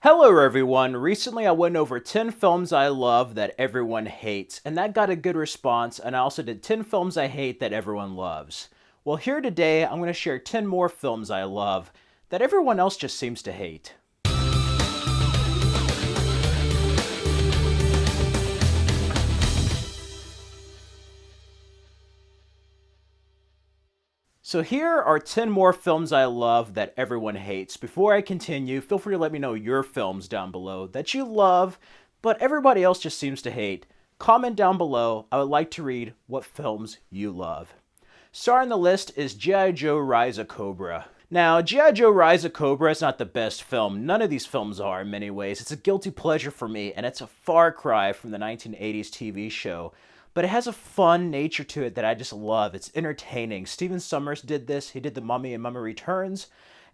Hello everyone! Recently I went over 10 films I love that everyone hates, and that got a good response, and I also did 10 films I hate that everyone loves. Well, here today I'm going to share 10 more films I love that everyone else just seems to hate. So here are 10 more films I love that everyone hates. Before I continue, feel free to let me know your films down below that you love, but everybody else just seems to hate. Comment down below. I would like to read what films you love. Starting the list is G.I. Joe Rise of Cobra. Now, G.I. Joe Rise of Cobra is not the best film. None of these films are in many ways. It's a guilty pleasure for me, and it's a far cry from the 1980s TV show. But it has a fun nature to it that I just love. It's entertaining. Steven Sommers did this. He did The Mummy and Mummy Returns.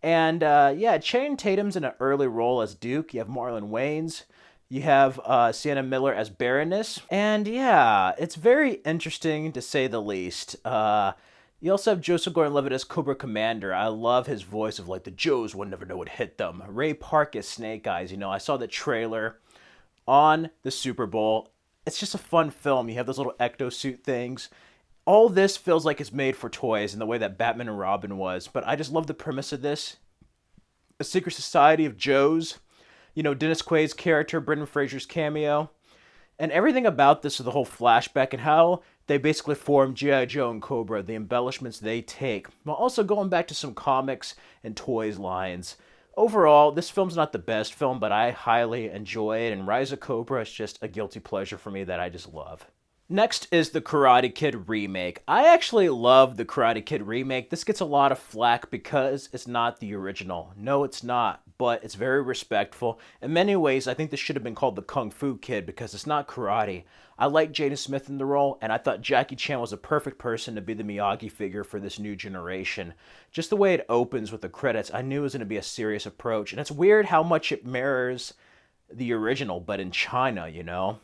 And yeah, Channing Tatum's in an early role as Duke. You have Marlon Wayans. You have Sienna Miller as Baroness. And yeah, it's very interesting to say the least. You also have Joseph Gordon-Levitt as Cobra Commander. I love his voice of like, the Joes would never know what hit them. Ray Park as Snake Eyes. You know, I saw the trailer on the Super Bowl. It's just a fun film. You have those little ecto-suit things. All this feels like it's made for toys in the way that Batman and Robin was. But I just love the premise of this. A secret society of Joes. You know, Dennis Quaid's character, Brendan Fraser's cameo. And everything about this is the whole flashback and how they basically form G.I. Joe and Cobra, the embellishments they take, while also going back to some comics and toys lines. Overall, this film's not the best film, but I highly enjoy it, and Rise of Cobra is just a guilty pleasure for me that I just love. Next is the Karate Kid remake. I actually love the Karate Kid remake. This gets a lot of flack because it's not the original. No, it's not, but it's very respectful. In many ways, I think this should have been called the Kung Fu Kid because it's not karate. I like Jaden Smith in the role, and I thought Jackie Chan was a perfect person to be the Miyagi figure for this new generation. Just the way it opens with the credits, I knew it was going to be a serious approach, and it's weird how much it mirrors the original, but in China, you know?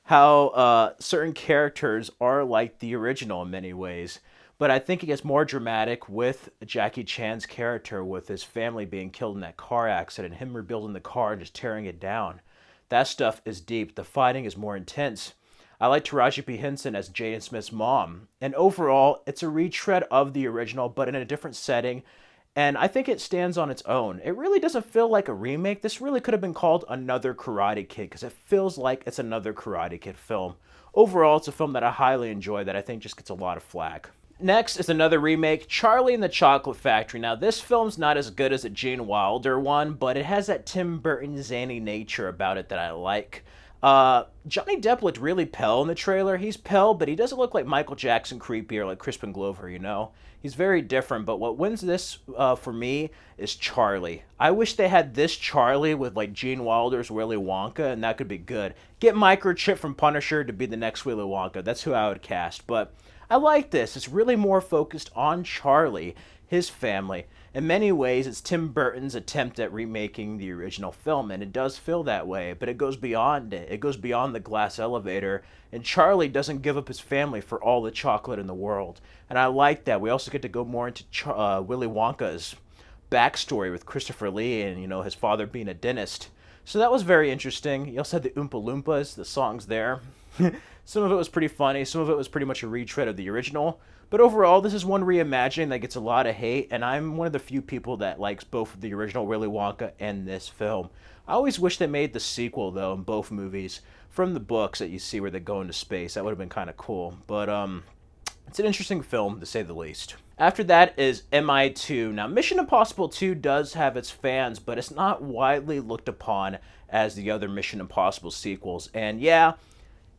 How certain characters are like the original in many ways. But I think it gets more dramatic with Jackie Chan's character, with his family being killed in that car accident, him rebuilding the car and just tearing it down. That stuff is deep. The fighting is more intense. I like Taraji P. Henson as Jaden Smith's mom. And overall, it's a retread of the original, but in a different setting. And I think it stands on its own. It really doesn't feel like a remake. This really could have been called Another Karate Kid because it feels like it's another Karate Kid film. Overall, it's a film that I highly enjoy that I think just gets a lot of flack. Next is another remake, Charlie and the Chocolate Factory. Now, this film's not as good as the Gene Wilder one, but it has that Tim Burton zany nature about it that I like. Johnny Depp looked really pale in the trailer. He's pale, but he doesn't look like Michael Jackson creepy or like Crispin Glover, you know? He's very different, but what wins this for me is Charlie. I wish they had this Charlie with like Gene Wilder's Willy Wonka, and that could be good. Get Microchip from Punisher to be the next Willy Wonka. That's who I would cast, but I like this. It's really more focused on Charlie, his family. In many ways, it's Tim Burton's attempt at remaking the original film, and it does feel that way, but it goes beyond it. It goes beyond the glass elevator, and Charlie doesn't give up his family for all the chocolate in the world. And I like that. We also get to go more into Willy Wonka's backstory with Christopher Lee and, you know, his father being a dentist. So that was very interesting. You also had the Oompa Loompas, the songs there. Some of it was pretty funny. Some of it was pretty much a retread of the original. But overall, this is one reimagining that gets a lot of hate, and I'm one of the few people that likes both the original Willy Wonka and this film. I always wish they made the sequel, though, in both movies, from the books that you see where they go into space. That would have been kind of cool. But it's an interesting film, to say the least. After that is MI2. Now, Mission Impossible 2 does have its fans, but it's not widely looked upon as the other Mission Impossible sequels. And yeah,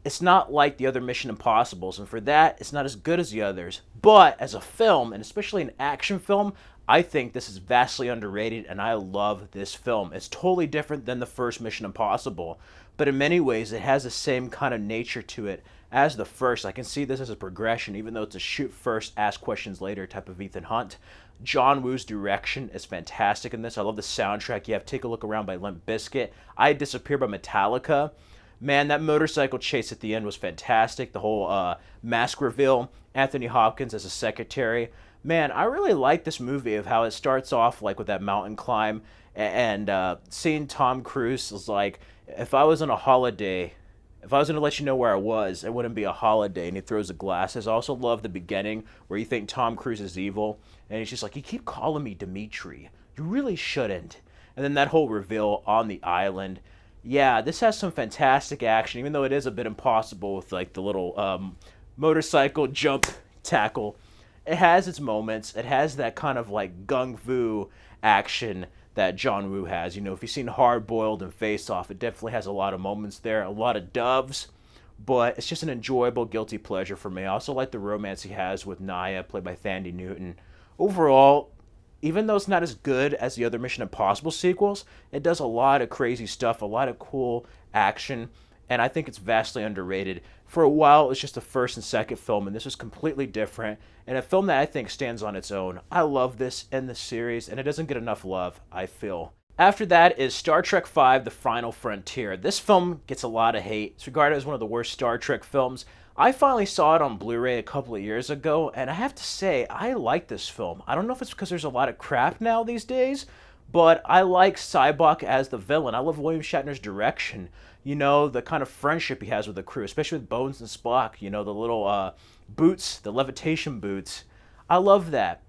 it's not like the other Mission Impossibles, and for that, it's not as good as the others. But as a film, and especially an action film, I think this is vastly underrated, and I love this film. It's totally different than the first Mission Impossible, but in many ways, it has the same kind of nature to it as the first. I can see this as a progression, even though it's a shoot first, ask questions later type of Ethan Hunt. John Woo's direction is fantastic in this. I love the soundtrack. You have Take a Look Around by Limp Bizkit. I Disappear by Metallica. Man, that motorcycle chase at the end was fantastic. The whole mask reveal, Anthony Hopkins as a secretary. Man, I really like this movie of how it starts off like with that mountain climb, And seeing Tom Cruise is like, if I was on a holiday, if I was going to let you know where I was, it wouldn't be a holiday. And he throws the glasses. I also love the beginning where you think Tom Cruise is evil. And he's just like, you keep calling me Dimitri. You really shouldn't. And then that whole reveal on the island. Yeah, this has some fantastic action, even though it is a bit impossible with like the little motorcycle jump tackle. It has its moments. It has that kind of like gung fu action that John Woo has. You know, if you've seen Hard Boiled and Face Off, it definitely has a lot of moments there, a lot of doves, but it's just an enjoyable guilty pleasure for me. I also like the romance he has with Naya, played by Thandie Newton. Overall, even though it's not as good as the other Mission Impossible sequels, it does a lot of crazy stuff, a lot of cool action, and I think it's vastly underrated. For a while, it was just the first and second film, and this was completely different, and a film that I think stands on its own. I love this in the series, and it doesn't get enough love, I feel. After that is Star Trek V: The Final Frontier. This film gets a lot of hate. It's regarded as one of the worst Star Trek films. I finally saw it on Blu-ray a couple of years ago, and I have to say, I like this film. I don't know if it's because there's a lot of crap now these days, but I like Cybok as the villain. I love William Shatner's direction. You know, the kind of friendship he has with the crew, especially with Bones and Spock. You know, the little boots, the levitation boots. I love that.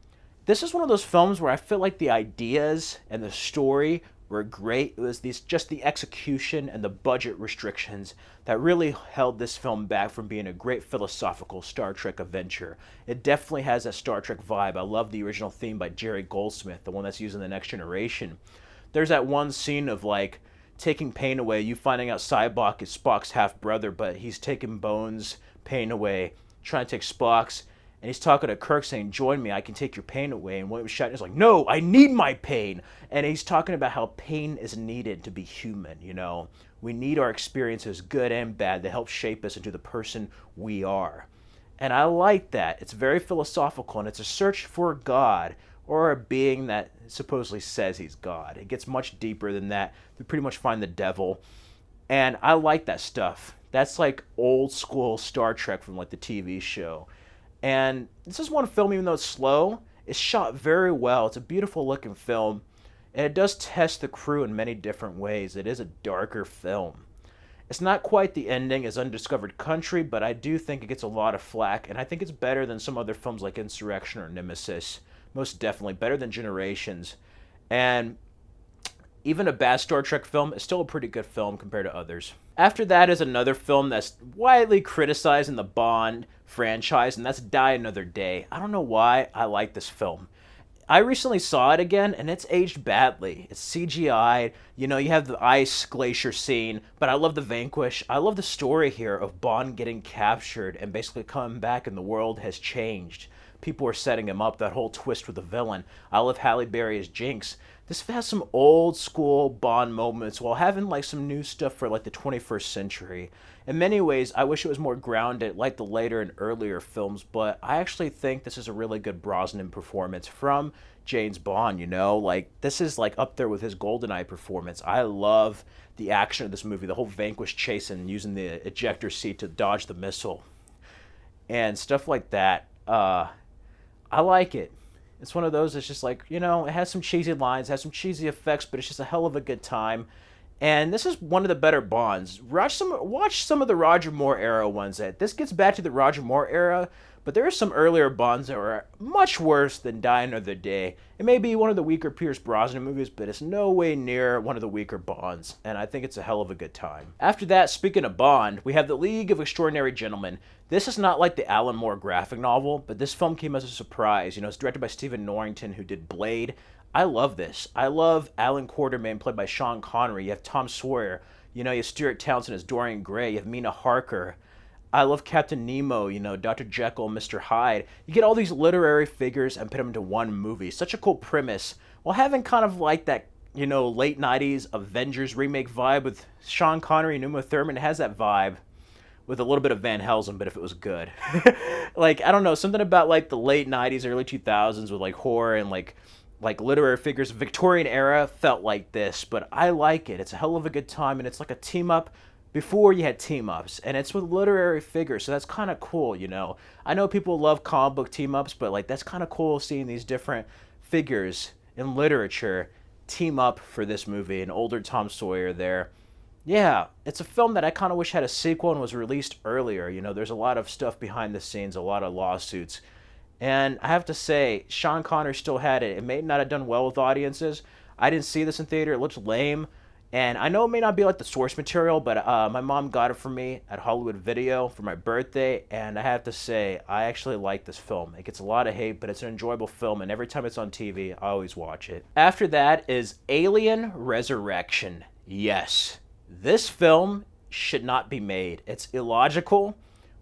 This is one of those films where I feel like the ideas and the story were great. It was just the execution and the budget restrictions that really held this film back from being a great philosophical Star Trek adventure. It definitely has that Star Trek vibe. I love the original theme by Jerry Goldsmith, the one that's used in The Next Generation. There's that one scene of like taking pain away, you finding out Cybok is Spock's half brother, but he's taking Bones' pain away, trying to take Spock's. And he's talking to Kirk saying, join me, I can take your pain away. And William Shatner's like, no, I need my pain. And he's talking about how pain is needed to be human, you know. We need our experiences, good and bad, to help shape us into the person we are. And I like that. It's very philosophical, and it's a search for God, or a being that supposedly says he's God. It gets much deeper than that. We pretty much find the devil. And I like that stuff. That's like old school Star Trek from like the TV show. And this is one film, even though it's slow, it's shot very well. It's a beautiful looking film, and it does test the crew in many different ways. It is a darker film. It's not quite the ending as Undiscovered Country, but I do think it gets a lot of flack, and I think it's better than some other films like Insurrection or Nemesis. Most definitely better than Generations. And even a bad Star Trek film is still a pretty good film compared to others. After that is another film that's widely criticized in the Bond franchise, and that's Die Another Day. I don't know why I like this film. I recently saw it again, and it's aged badly. It's CGI, you know, you have the ice glacier scene, but I love the Vanquish. I love the story here of Bond getting captured and basically coming back and the world has changed. People are setting him up, that whole twist with the villain. I love Halle Berry as Jinx. This has some old school Bond moments while having like some new stuff for like the 21st century. In many ways, I wish it was more grounded like the later and earlier films, but I actually think this is a really good Brosnan performance from James Bond, you know? Like, this is like up there with his GoldenEye performance. I love the action of this movie, the whole Vanquish chase and using the ejector seat to dodge the missile and stuff like that. I like it. It's one of those that's just like, you know, it has some cheesy lines, has some cheesy effects, but it's just a hell of a good time. And this is one of the better Bonds. Watch some of the Roger Moore era ones. This gets back to the Roger Moore era, but there are some earlier Bonds that were much worse than Die Another Day. It may be one of the weaker Pierce Brosnan movies, but it's no way near one of the weaker Bonds, and I think it's a hell of a good time. After that, speaking of Bond, we have The League of Extraordinary Gentlemen. This is not like the Alan Moore graphic novel, but this film came as a surprise. You know, it's directed by Stephen Norrington, who did Blade. I love this. I love Alan Quartermain, played by Sean Connery. You have Tom Sawyer. You know, you have Stuart Townsend as Dorian Gray. You have Mina Harker. I love Captain Nemo, you know, Dr. Jekyll, Mr. Hyde. You get all these literary figures and put them into one movie. Such a cool premise. While having kind of like that, you know, late 90s Avengers remake vibe with Sean Connery and Uma Thurman. It has that vibe with a little bit of Van Helsing, but if it was good. Like, I don't know, something about like the late 90s, early 2000s with like horror and like literary figures. Victorian era felt like this, but I like it. It's a hell of a good time, and it's like a team up before you had team ups, and it's with literary figures, so that's kind of cool, you know. I know people love comic book team ups, but like that's kind of cool seeing these different figures in literature team up for this movie, an older Tom Sawyer there. Yeah, it's a film that I kind of wish had a sequel and was released earlier. There's a lot of stuff behind the scenes, a lot of lawsuits. And I have to say, Sean Connery still had it. It may not have done well with audiences. I didn't see this in theater. It looked lame. And I know it may not be like the source material, but my mom got it for me at Hollywood Video for my birthday. And I have to say, I actually like this film. It gets a lot of hate, but it's an enjoyable film. And every time it's on TV, I always watch it. After that is Alien Resurrection. Yes, this film should not be made. It's illogical.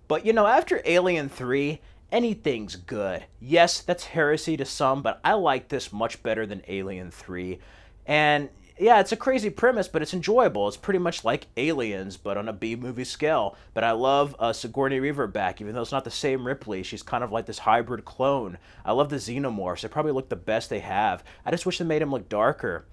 But after Alien 3, anything's good. Yes, that's heresy to some, but I like this much better than Alien 3. And yeah, it's a crazy premise, but it's enjoyable. It's pretty much like Aliens, but on a B-movie scale. But I love Sigourney Weaver back, even though it's not the same Ripley. She's kind of like this hybrid clone. I love the xenomorphs. They probably look the best they have. I just wish they made them look darker.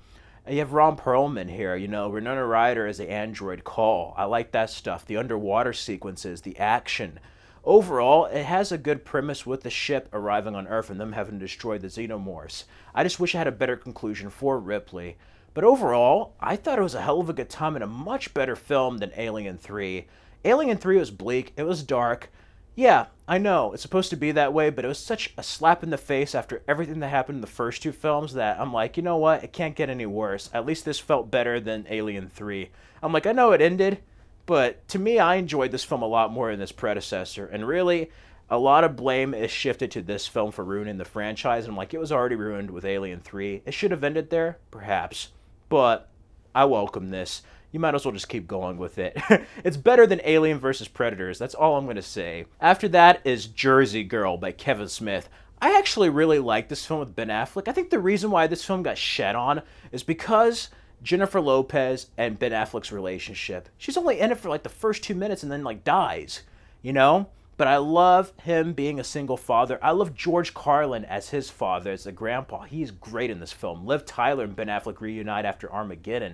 You have Ron Perlman here, Winona Ryder as the android Call. I like that stuff. The underwater sequences, the action. Overall, it has a good premise with the ship arriving on Earth and them having destroyed the xenomorphs. I just wish I had a better conclusion for Ripley. But overall, I thought it was a hell of a good time and a much better film than Alien 3. Alien 3 was bleak, it was dark. Yeah, I know, it's supposed to be that way, but it was such a slap in the face after everything that happened in the first two films that I'm like, you know what, it can't get any worse. At least this felt better than Alien 3. I'm like, I know it ended, but to me, I enjoyed this film a lot more than this predecessor. And really, a lot of blame is shifted to this film for ruining the franchise. And I'm like, it was already ruined with Alien 3. It should have ended there, perhaps. But I welcome this. You might as well just keep going with it. It's better than Alien vs. Predators. That's all I'm going to say. After that is Jersey Girl by Kevin Smith. I actually really like this film with Ben Affleck. I think the reason why this film got shed on is because Jennifer Lopez and Ben Affleck's relationship. She's only in it for like the first 2 minutes and then like dies, But I love him being a single father. I love George Carlin as his father, as the grandpa. He's great in this film. Liv Tyler and Ben Affleck reunite after Armageddon.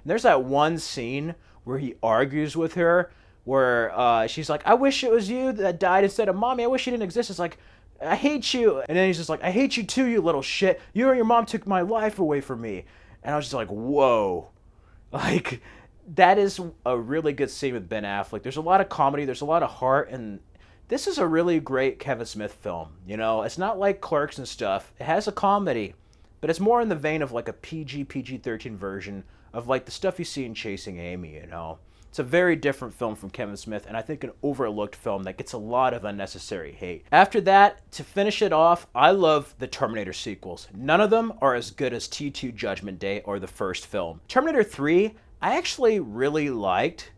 And there's that one scene where he argues with her, where she's like, I wish it was you that died instead of mommy. I wish you didn't exist. It's like, I hate you. And then he's just like, I hate you too, you little shit. You and your mom took my life away from me. And I was just like, whoa. Like, that is a really good scene with Ben Affleck. There's a lot of comedy. There's a lot of heart. And this is a really great Kevin Smith film. It's not like Clerks and stuff. It has a comedy. But it's more in the vein of like a PG-13 version of like the stuff you see in Chasing Amy, It's a very different film from Kevin Smith, and I think an overlooked film that gets a lot of unnecessary hate. After that, to finish it off, I love the Terminator sequels. None of them are as good as T2 Judgment Day or the first film. Terminator 3, I actually really liked.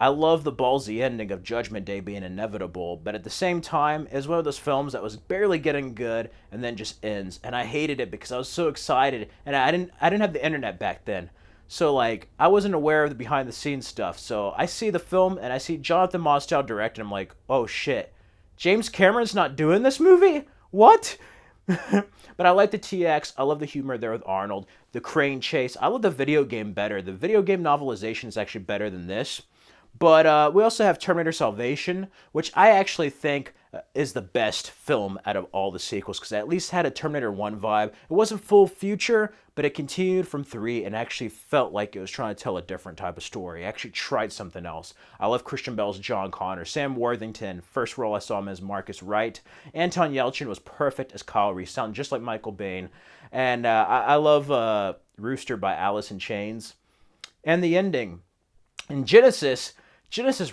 I love the ballsy ending of Judgment Day being inevitable, but at the same time, it was one of those films that was barely getting good and then just ends. And I hated it because I was so excited, and I didn't have the internet back then. So, like, I wasn't aware of the behind-the-scenes stuff. So I see the film, and I see Jonathan Mostow direct, and I'm like, oh, shit. James Cameron's not doing this movie? What? But I like the TX. I love the humor there with Arnold. The crane chase. I love the video game better. The video game novelization is actually better than this. But we also have Terminator Salvation, which I actually think is the best film out of all the sequels, because it at least had a Terminator 1 vibe. It wasn't full future, but it continued from 3 and actually felt like it was trying to tell a different type of story. It actually tried something else. I love Christian Bale's John Connor. Sam Worthington, first role I saw him as Marcus Wright. Anton Yelchin was perfect as Kyle Reese, sounding just like Michael Biehn. And I love Rooster by Alice in Chains. And the ending. In Genesis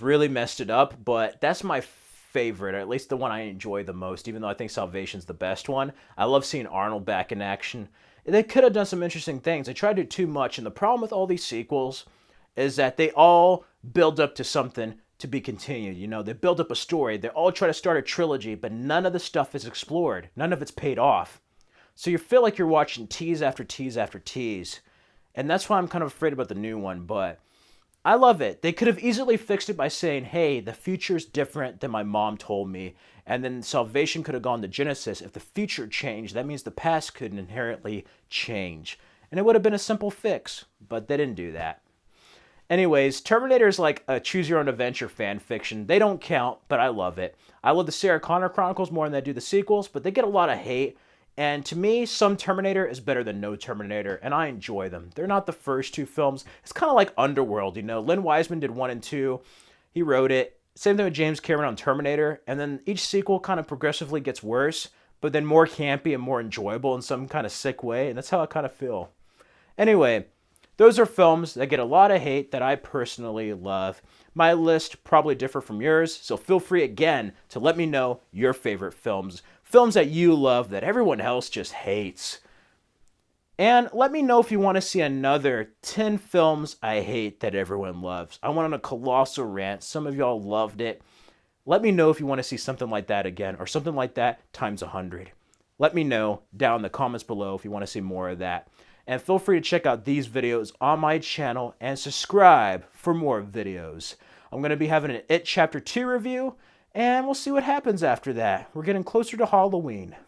really messed it up, but that's my favorite, or at least the one I enjoy the most, even though I think Salvation's the best one. I love seeing Arnold back in action. They could have done some interesting things. They tried to do too much, and the problem with all these sequels is that they all build up to something to be continued. They build up a story. They all try to start a trilogy, but none of the stuff is explored. None of it's paid off. So you feel like you're watching tease after tease after tease. And that's why I'm kind of afraid about the new one, but I love it. They could have easily fixed it by saying, hey, the future's different than my mom told me. And then Salvation could have gone to Genesis. If the future changed, that means the past could inherently change. And it would have been a simple fix, but they didn't do that. Anyways, Terminator is like a choose-your-own-adventure fan fiction. They don't count, but I love it. I love the Sarah Connor Chronicles more than I do the sequels, but they get a lot of hate. And to me, some Terminator is better than no Terminator, and I enjoy them. They're not the first two films. It's kind of like Underworld, you know. Lynn Wiseman did 1 and 2. He wrote it. Same thing with James Cameron on Terminator. And then each sequel kind of progressively gets worse, but then more campy and more enjoyable in some kind of sick way. And that's how I kind of feel. Anyway, those are films that get a lot of hate that I personally love. My list probably differ from yours, so feel free again to let me know your favorite films. Films that you love that everyone else just hates. And let me know if you want to see another 10 films I hate that everyone loves. I went on a colossal rant. Some of y'all loved it. Let me know if you want to see something like that again or something like that times 100. Let me know down in the comments below if you want to see more of that. And feel free to check out these videos on my channel and subscribe for more videos. I'm going to be having an It Chapter 2 review, and we'll see what happens after that. We're getting closer to Halloween.